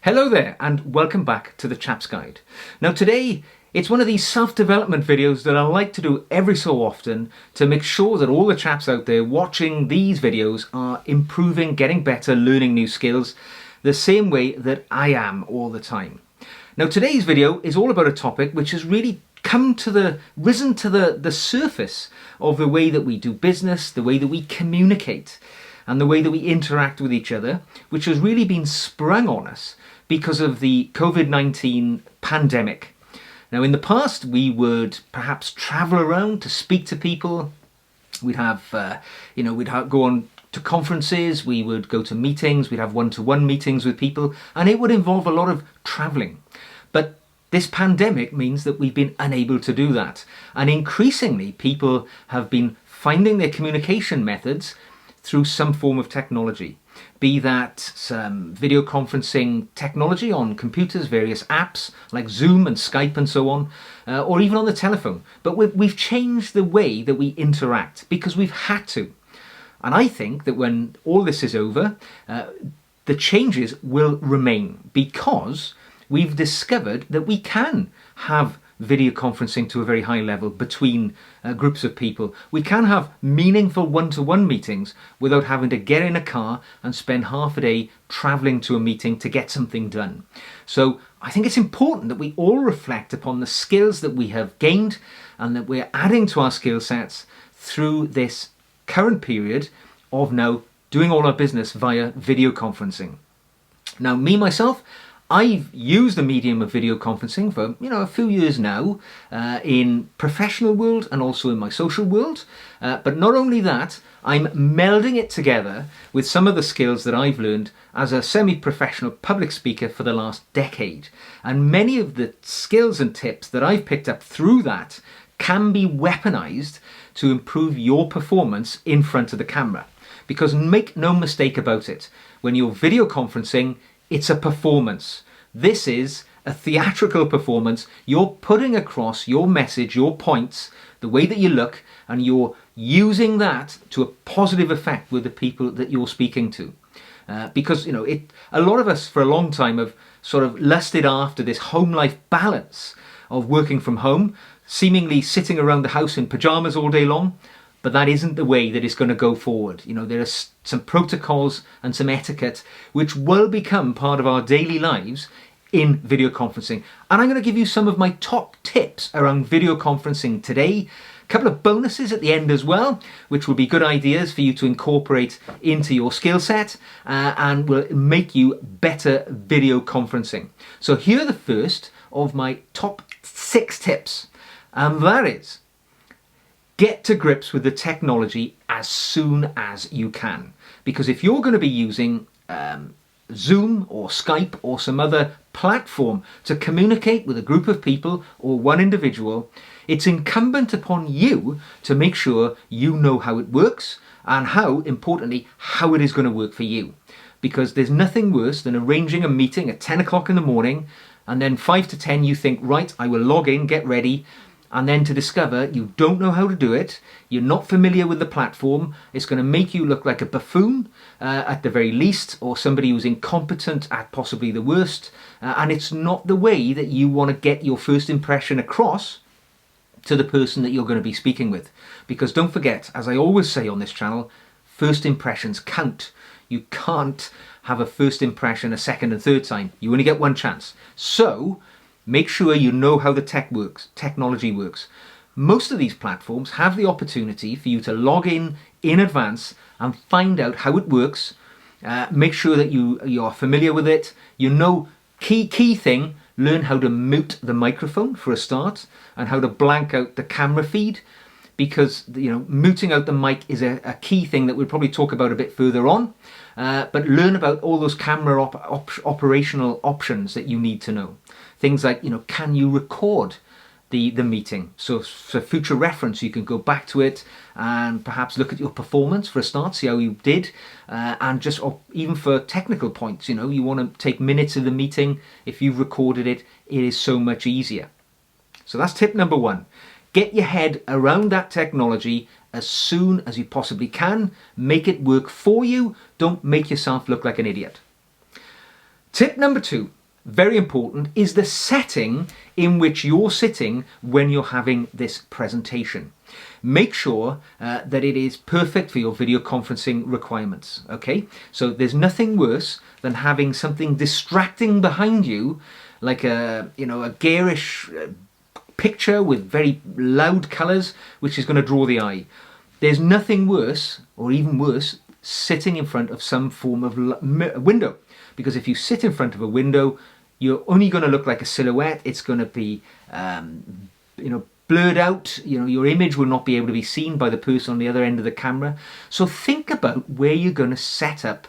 Hello there and welcome back to the Chap's Guide. Now today it's one of these self-development videos that I like to do every so often to make sure that all the chaps out there watching these videos are improving, getting better, learning new skills the same way that I am all the time. Now today's video is all about a topic which has really risen to the surface of the way that we do business, the way that we communicate and the way that we interact with each other, which has really been sprung on us because of the COVID-19 pandemic. Now in the past we would perhaps travel around to speak to people. We'd go on to conferences, we would go to meetings, we'd have one-to-one meetings with people, and it would involve a lot of traveling. But this pandemic means that we've been unable to do that. And increasingly people have been finding their communication methods through some form of technology. Be that some video conferencing technology on computers, various apps like Zoom and Skype and so on, or even on the telephone. But we've changed the way that we interact because we've had to. And I think that when all this is over, the changes will remain because we've discovered that we can have video conferencing to a very high level between groups of people. We can have meaningful one-to-one meetings without having to get in a car and spend half a day traveling to a meeting to get something done. So I think it's important that we all reflect upon the skills that we have gained and that we're adding to our skill sets through this current period of now doing all our business via video conferencing. Now myself, I've used the medium of video conferencing for a few years now in professional world and also in my social world. But not only that, I'm melding it together with some of the skills that I've learned as a semi-professional public speaker for the last decade. And many of the skills and tips that I've picked up through that can be weaponized to improve your performance in front of the camera. Because make no mistake about it, when you're video conferencing, it's a performance. This is a theatrical performance. You're putting across your message, your points, the way that you look, and you're using that to a positive effect with the people that you're speaking to. Because a lot of us for a long time have sort of lusted after this home life balance of working from home, seemingly sitting around the house in pajamas all day long. But that isn't the way that it's going to go forward. There are some protocols and some etiquette which will become part of our daily lives in video conferencing. And I'm going to give you some of my top tips around video conferencing today. A couple of bonuses at the end as well, which will be good ideas for you to incorporate into your skill set and will make you better video conferencing. So here are the first of my top 6 tips. And that is, get to grips with the technology as soon as you can. Because if you're going to be using Zoom or Skype or some other platform to communicate with a group of people or one individual, it's incumbent upon you to make sure you know how it works and how, importantly, how it is going to work for you. Because there's nothing worse than arranging a meeting at 10 o'clock in the morning and then 5 to 10 you think, right, I will log in, get ready, and then to discover you don't know how to do it, you're not familiar with the platform, it's going to make you look like a buffoon at the very least, or somebody who's incompetent at possibly the worst, and it's not the way that you want to get your first impression across to the person that you're going to be speaking with. Because don't forget, as I always say on this channel, first impressions count. You can't have a first impression a second and third time. You only get one chance. So make sure you know how the technology works. Most of these platforms have the opportunity for you to log in advance and find out how it works. Make sure that you are familiar with it. Key thing, learn how to mute the microphone for a start and how to blank out the camera feed. Because muting out the mic is a key thing that we'll probably talk about a bit further on. But learn about all those camera operational options that you need to know. Things like, can you record the meeting? So for future reference, you can go back to it and perhaps look at your performance for a start, see how you did. And even for technical points, you want to take minutes of the meeting. If you've recorded it, it is so much easier. So that's tip number 1. Get your head around that technology as soon as you possibly can. Make it work for you. Don't make yourself look like an idiot. Tip number 2 very important, is the setting in which you're sitting when you're having this presentation. Make sure that it is perfect for your video conferencing requirements, okay? So there's nothing worse than having something distracting behind you, like a garish picture with very loud colors, which is going to draw the eye. There's nothing worse, or even worse, sitting in front of some form of window. Because if you sit in front of a window, you're only going to look like a silhouette. It's going to be, blurred out. Your image will not be able to be seen by the person on the other end of the camera. So think about where you're going to set up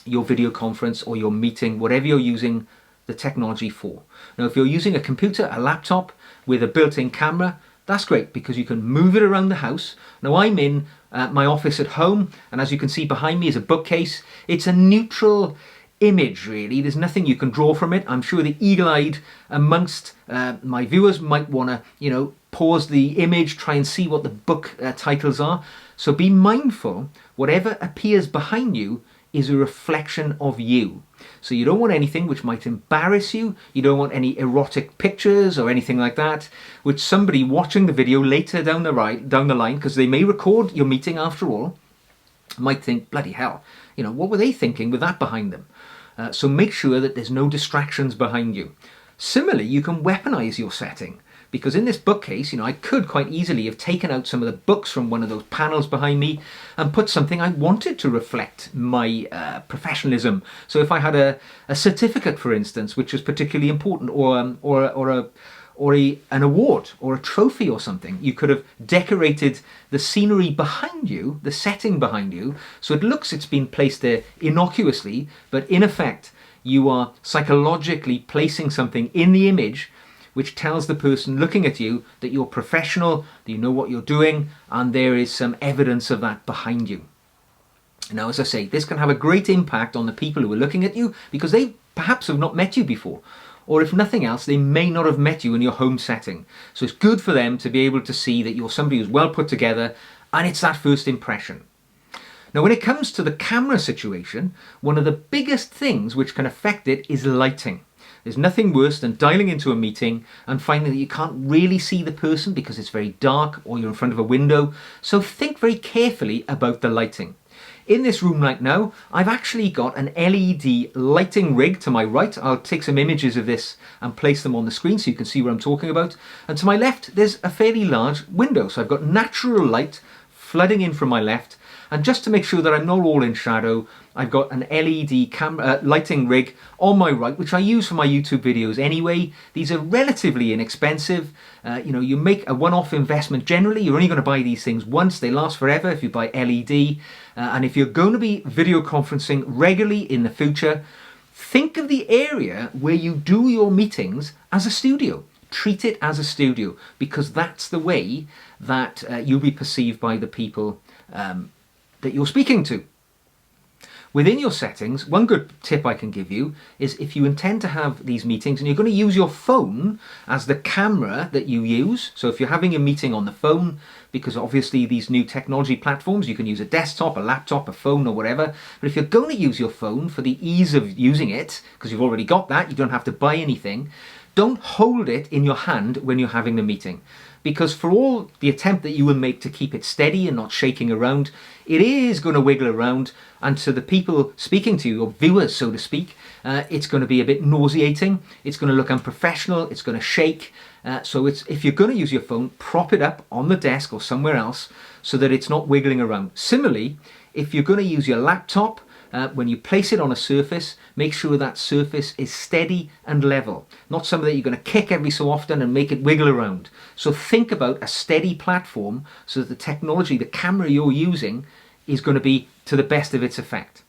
your video conference or your meeting, whatever you're using the technology for. Now, if you're using a computer, a laptop with a built-in camera, that's great because you can move it around the house. Now, I'm in my office at home, and as you can see behind me is a bookcase. It's a neutral image, really. There's nothing you can draw from it. I'm sure the eagle-eyed amongst my viewers might want to, pause the image, try and see what the book titles are. So be mindful, whatever appears behind you is a reflection of you. So you don't want anything which might embarrass you. You don't want any erotic pictures or anything like that, which somebody watching the video later down the line, because they may record your meeting after all, might think, bloody hell, what were they thinking with that behind them? So make sure that there's no distractions behind you. Similarly, you can weaponize your setting, because in this bookcase, I could quite easily have taken out some of the books from one of those panels behind me and put something I wanted to reflect my professionalism. So if I had a certificate, for instance, which was particularly important, or an award or a trophy or something, you could have decorated the scenery behind you, the setting behind you, so it looks it's been placed there innocuously, but in effect, you are psychologically placing something in the image which tells the person looking at you that you're professional, that you know what you're doing, and there is some evidence of that behind you. Now, as I say, this can have a great impact on the people who are looking at you because they perhaps have not met you before. Or if nothing else, they may not have met you in your home setting. So it's good for them to be able to see that you're somebody who's well put together, and it's that first impression. Now, when it comes to the camera situation, one of the biggest things which can affect it is lighting. There's nothing worse than dialing into a meeting and finding that you can't really see the person because it's very dark or you're in front of a window. So think very carefully about the lighting. In this room right now, I've actually got an LED lighting rig to my right. I'll take some images of this and place them on the screen so you can see what I'm talking about. And to my left, there's a fairly large window. So I've got natural light flooding in from my left. And just to make sure that I'm not all in shadow, I've got an LED camera lighting rig on my right, which I use for my YouTube videos anyway. These are relatively inexpensive. You make a one-off investment. Generally, you're only going to buy these things once. They last forever if you buy LED. And if you're going to be video conferencing regularly in the future, think of the area where you do your meetings as a studio. Treat it as a studio, because that's the way that you'll be perceived by the people that you're speaking to. Within your settings, one good tip I can give you is if you intend to have these meetings and you're going to use your phone as the camera that you use, so if you're having a meeting on the phone, because obviously these new technology platforms, you can use a desktop, a laptop, a phone or whatever, but if you're going to use your phone for the ease of using it, because you've already got that, you don't have to buy anything, don't hold it in your hand when you're having the meeting. Because for all the attempt that you will make to keep it steady and not shaking around, it is going to wiggle around, and to the people speaking to you, or viewers so to speak, it's going to be a bit nauseating, it's going to look unprofessional, it's going to shake. So if you're going to use your phone, prop it up on the desk or somewhere else so that it's not wiggling around. Similarly, if you're going to use your laptop, when you place it on a surface, make sure that surface is steady and level, not something that you're going to kick every so often and make it wiggle around. So think about a steady platform so that the technology, the camera you're using, is going to be to the best of its effect.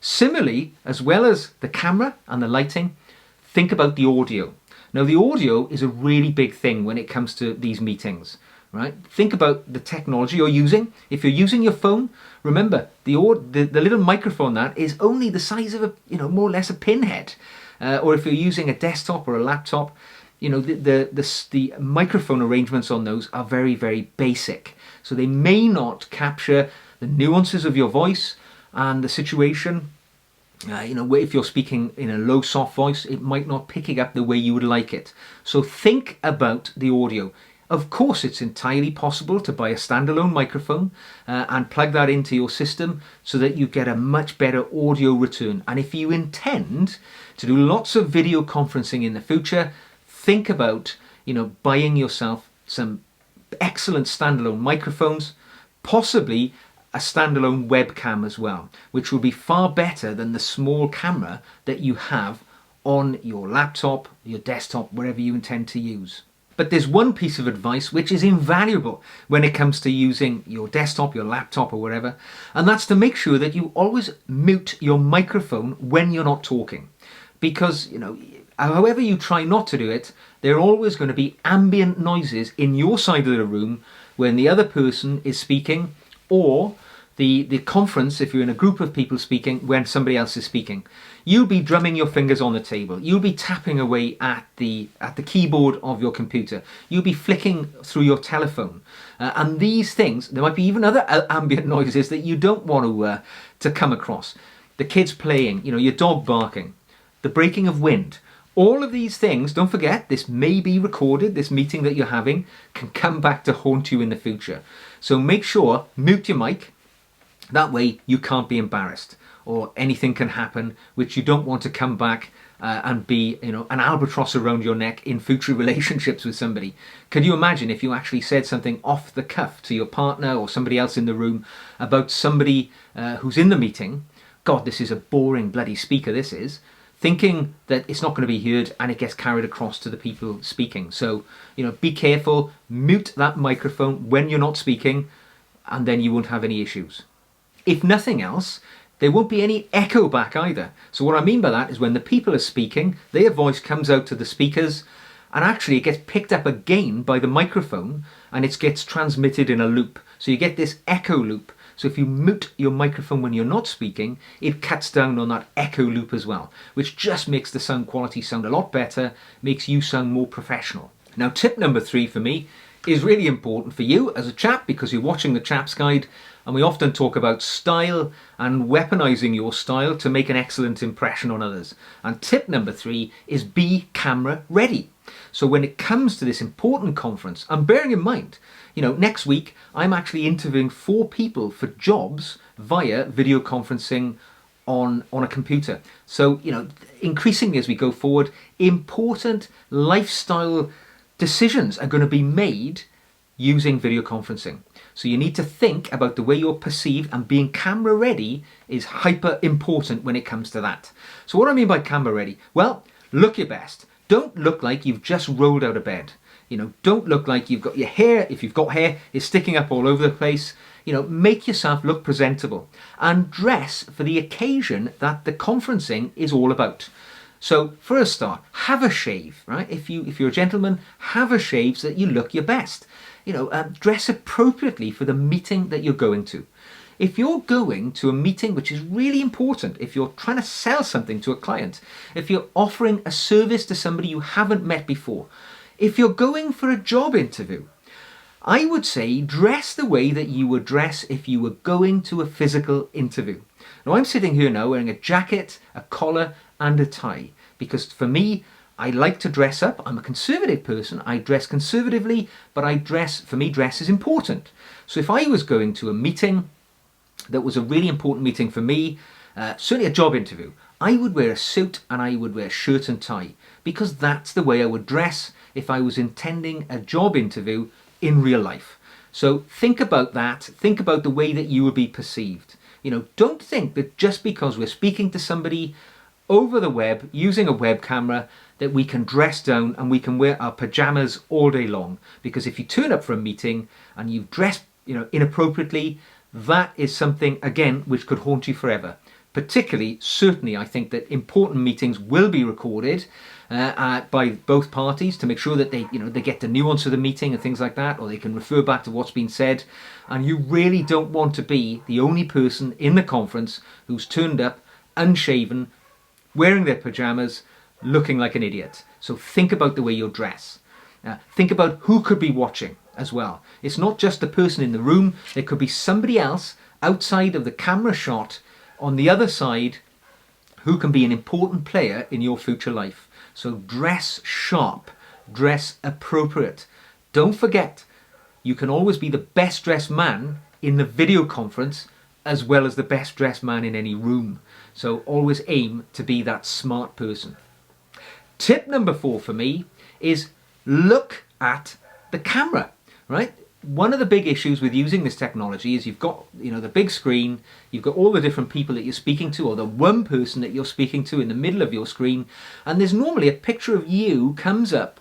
Similarly, as well as the camera and the lighting, think about the audio. Now, the audio is a really big thing when it comes to these meetings. Right? Think about the technology you're using. If you're using your phone, remember the little microphone that is only the size of more or less a pinhead. Or if you're using a desktop or a laptop, the microphone arrangements on those are very, very basic. So they may not capture the nuances of your voice and the situation if you're speaking in a low, soft voice, it might not pick up the way you would like it. So think about the audio. Of course, it's entirely possible to buy a standalone microphone and plug that into your system so that you get a much better audio return. And if you intend to do lots of video conferencing in the future, think about, buying yourself some excellent standalone microphones, possibly a standalone webcam as well, which will be far better than the small camera that you have on your laptop, your desktop, wherever you intend to use. But there's one piece of advice which is invaluable when it comes to using your desktop, your laptop or whatever, and that's to make sure that you always mute your microphone when you're not talking. Because, however you try not to do it, there are always going to be ambient noises in your side of the room when the other person is speaking, or the conference, if you're in a group of people speaking, when somebody else is speaking. You'll be drumming your fingers on the table. You'll be tapping away at the keyboard of your computer. You'll be flicking through your telephone. And these things, there might be even other ambient noises that you don't want to come across. The kids playing, your dog barking, the breaking of wind. All of these things, don't forget, this may be recorded, this meeting that you're having can come back to haunt you in the future. So make sure, mute your mic. That way you can't be embarrassed, or anything can happen which you don't want to come back and be, an albatross around your neck in future relationships with somebody. Can you imagine if you actually said something off the cuff to your partner or somebody else in the room about somebody who's in the meeting? God, this is a boring bloody speaker, this is. Thinking that it's not going to be heard and it gets carried across to the people speaking. So, be careful, mute that microphone when you're not speaking, and then you won't have any issues. If nothing else, there won't be any echo back either. So what I mean by that is when the people are speaking, their voice comes out to the speakers, and actually it gets picked up again by the microphone, and it gets transmitted in a loop. So you get this echo loop. So if you mute your microphone when you're not speaking, it cuts down on that echo loop as well, which just makes the sound quality sound a lot better, makes you sound more professional. Now, tip number 3 for me is really important for you as a chap, because you're watching the Chap's Guide, and we often talk about style and weaponizing your style to make an excellent impression on others. And tip number 3 is be camera ready. So when it comes to this important conference, and bearing in mind, next week I'm actually interviewing 4 people for jobs via video conferencing on a computer. So, increasingly as we go forward, important lifestyle decisions are going to be made using video conferencing. So you need to think about the way you're perceived, and being camera ready is hyper important when it comes to that. So what do I mean by camera ready? Well, look your best. Don't look like you've just rolled out of bed. Don't look like you've got your hair, if you've got hair, is sticking up all over the place. Make yourself look presentable and dress for the occasion that the conferencing is all about. So for a start, have a shave, right? If you're a gentleman, have a shave so that you look your best. Dress appropriately for the meeting that you're going to. If you're going to a meeting which is really important, if you're trying to sell something to a client, if you're offering a service to somebody you haven't met before, if you're going for a job interview, I would say dress the way that you would dress if you were going to a physical interview. Now I'm sitting here now wearing a jacket, a collar and a tie, because for me, I like to dress up. I'm a conservative person. I dress conservatively, but for me, dress is important. So if I was going to a meeting that was a really important meeting for me, certainly a job interview, I would wear a suit and I would wear shirt and tie, because that's the way I would dress if I was intending a job interview in real life. So think about that. Think about the way that you would be perceived. Don't think that just because we're speaking to somebody over the web using a web camera that we can dress down and we can wear our pajamas all day long. Because if you turn up for a meeting and you've dressed inappropriately, that is something, again, which could haunt you forever. Certainly, I think that important meetings will be recorded by both parties to make sure that they get the nuance of the meeting and things like that, or they can refer back to what's been said. And you really don't want to be the only person in the conference who's turned up unshaven, wearing their pajamas, looking like an idiot. So think about the way you dress. Think about who could be watching as well. It's not just the person in the room. There could be somebody else outside of the camera shot on the other side who can be an important player in your future life. So dress sharp, dress appropriate. Don't forget, you can always be the best dressed man in the video conference as well as the best dressed man in any room. So always aim to be that smart person. Tip number 4 for me is look at the camera, right? One of the big issues with using this technology is you've got, the big screen, you've got all the different people that you're speaking to, or the one person that you're speaking to in the middle of your screen, and there's normally a picture of you comes up,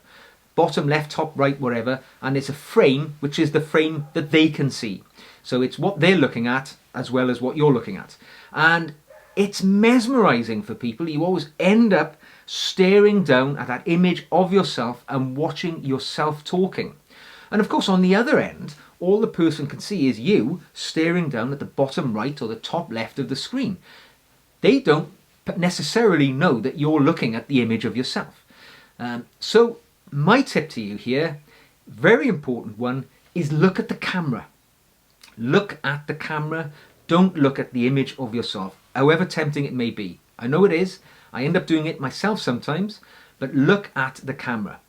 bottom left, top right, wherever, and it's a frame, which is the frame that they can see. So it's what they're looking at as well as what you're looking at. And it's mesmerizing for people. You always end up staring down at that image of yourself and watching yourself talking. And of course, on the other end, all the person can see is you staring down at the bottom right or the top left of the screen. They don't necessarily know that you're looking at the image of yourself. So my tip to you here, very important one, is look at the camera. Look at the camera. Don't look at the image of yourself, however tempting it may be. I know it is. I end up doing it myself sometimes, but look at the camera.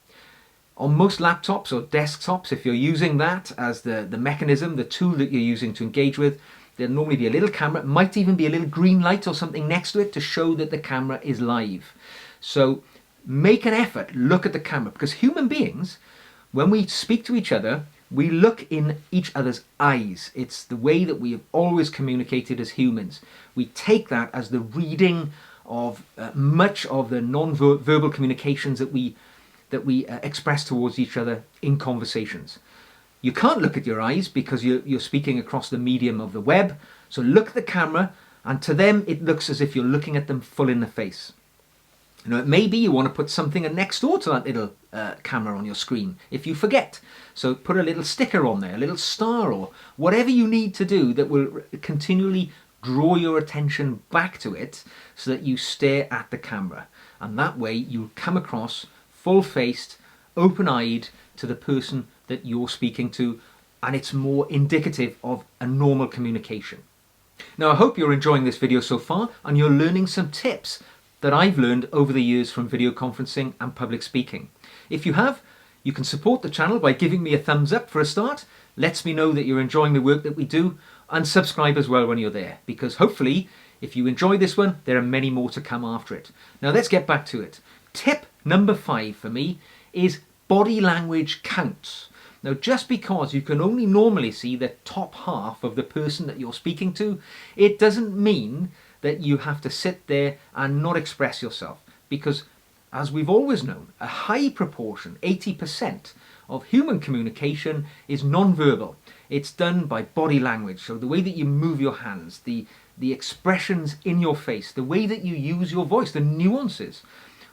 On most laptops or desktops, if you're using that as the mechanism, the tool that you're using to engage with, there'll normally be a little camera. It might even be a little green light or something next to it to show that the camera is live. So make an effort, look at the camera, because human beings, when we speak to each other, we look in each other's eyes. It's the way that we have always communicated as humans. We take that as the reading of much of the non-verbal communications that we express towards each other in conversations. You can't look at your eyes because you're speaking across the medium of the web. So look at the camera, and to them it looks as if you're looking at them full in the face. It may be you want to put something next door to that little camera on your screen if you forget. So put a little sticker on there, a little star, or whatever you need to do that will continually draw your attention back to it so that you stare at the camera. And that way you come across full-faced, open-eyed to the person that you're speaking to, and it's more indicative of a normal communication. Now, I hope you're enjoying this video so far and you're learning some tips that I've learned over the years from video conferencing and public speaking. If you have, you can support the channel by giving me a thumbs up for a start. Lets me know that you're enjoying the work that we do, and subscribe as well when you're there, because hopefully if you enjoy this one, there are many more to come after it. Now let's get back to it. Tip number 5 for me is body language counts. Now, just because you can only normally see the top half of the person that you're speaking to, it doesn't mean that you have to sit there and not express yourself, because as we've always known, a high proportion, 80% of human communication is non-verbal. It's done by body language, so the way that you move your hands, the expressions in your face, the way that you use your voice, the nuances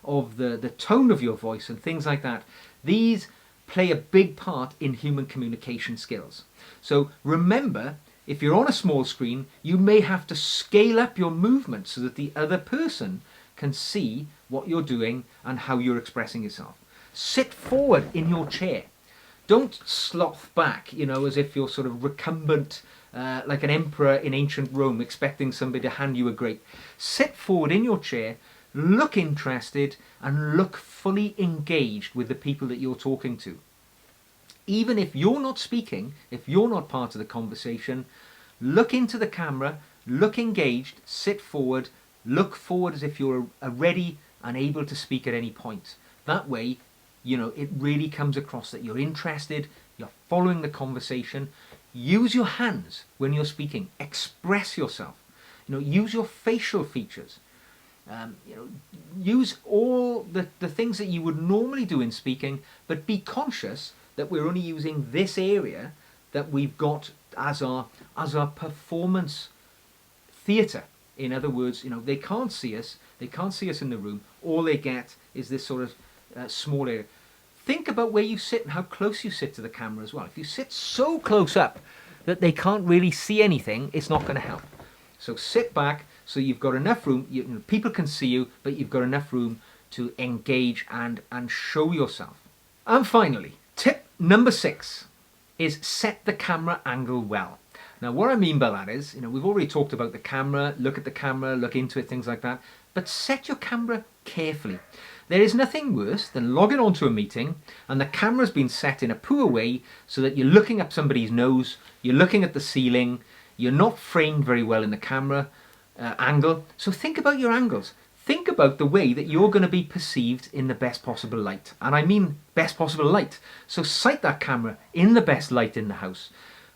of the tone of your voice and things like that. These play a big part in human communication skills. So remember, if you're on a small screen, you may have to scale up your movement so that the other person can see what you're doing and how you're expressing yourself. Sit forward in your chair. Don't sloth back, as if you're sort of recumbent, like an emperor in ancient Rome, expecting somebody to hand you a grape. Sit forward in your chair, look interested, and look fully engaged with the people that you're talking to. Even if you're not speaking, if you're not part of the conversation, look into the camera, look engaged, sit forward, look forward as if you're ready and able to speak at any point. That way, it really comes across that you're interested, you're following the conversation. Use your hands when you're speaking. Express yourself. Use your facial features. Use all the things that you would normally do in speaking, but be conscious that we're only using this area that we've got as our performance theatre. In other words, they can't see us. They can't see us in the room. All they get is this sort of small area. Think about where you sit and how close you sit to the camera as well. If you sit so close up that they can't really see anything, it's not going to help. So sit back so you've got enough room. People can see you, but you've got enough room to engage and show yourself. And finally, tip number 6 is set the camera angle well. Now, what I mean by that is, we've already talked about the camera, look at the camera, look into it, things like that. but set your camera carefully. There is nothing worse than logging onto a meeting and the camera's been set in a poor way so that you're looking up somebody's nose, you're looking at the ceiling, you're not framed very well in the camera angle. So think about your angles. Think about the way that you're going to be perceived in the best possible light. And I mean best possible light. So sight that camera in the best light in the house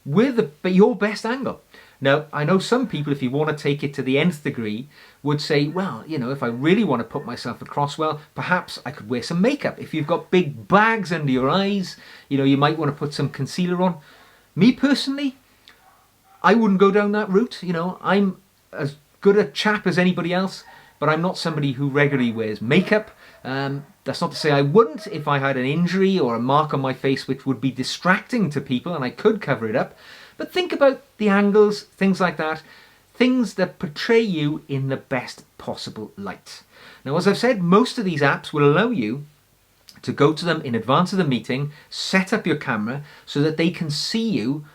with your best angle. Now, I know some people, if you want to take it to the nth degree, would say, well, you know, if I really want to put myself across well, perhaps I could wear some makeup. If you've got big bags under your eyes, you know, you might want to put some concealer on. Me personally, I wouldn't go down that route. You know, I'm as good a chap as anybody else, but I'm not somebody who regularly wears makeup. That's not to say I wouldn't if I had an injury or a mark on my face which would be distracting to people and I could cover it up. But think about the angles, things like that, things that portray you in the best possible light. Now, as I've said, most of these apps will allow you to go to them in advance of the meeting, set up your camera so that they can see you,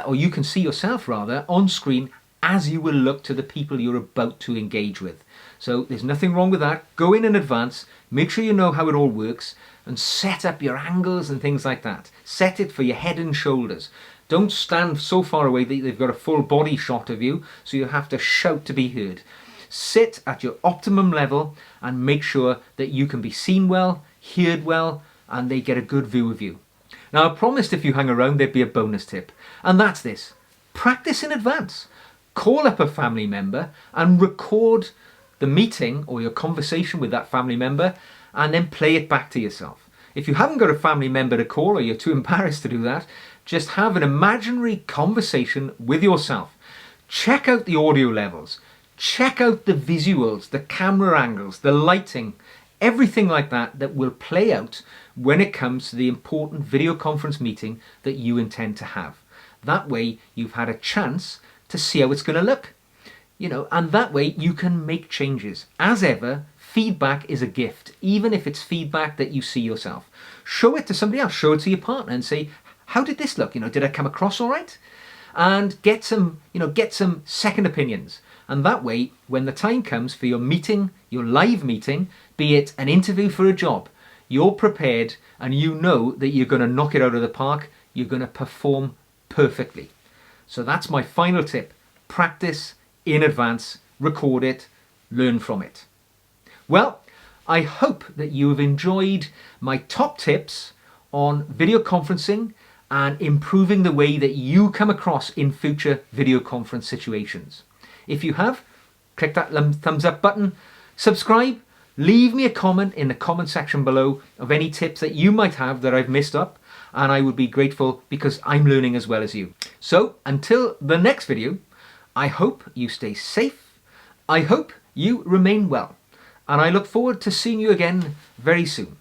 or you can see yourself rather, on screen as you will look to the people you're about to engage with. So there's nothing wrong with that. Go in advance, make sure you know how it all works, and set up your angles and things like that. Set it for your head and shoulders. Don't stand so far away that they've got a full body shot of you, so you have to shout to be heard. Sit at your optimum level and make sure that you can be seen well, heard well, and they get a good view of you. Now, I promised if you hang around there'd be a bonus tip, and that's this. Practice in advance. Call up a family member and record the meeting or your conversation with that family member and then play it back to yourself. If you haven't got a family member to call or you're too embarrassed to do that, just have an imaginary conversation with yourself. Check out the audio levels, check out the visuals, the camera angles, the lighting, everything like that that will play out when it comes to the important video conference meeting that you intend to have. That way you've had a chance to see how it's going to look. You know, and that way you can make changes. As ever, feedback is a gift, even if it's feedback that you see yourself. Show it to somebody else, show it to your partner and say, how did this look? You know, did I come across all right? And get some second opinions. And that way, when the time comes for your meeting, your live meeting, be it an interview for a job, you're prepared and you know that you're going to knock it out of the park. You're going to perform perfectly. So that's my final tip. Practice in advance, record it, learn from it. Well, I hope that you have enjoyed my top tips on video conferencing and improving the way that you come across in future video conference situations. If you have, click that thumbs up button, subscribe, leave me a comment in the comment section below of any tips that you might have that I've missed up, and I would be grateful because I'm learning as well as you. So until the next video, I hope you stay safe, I hope you remain well, and I look forward to seeing you again very soon.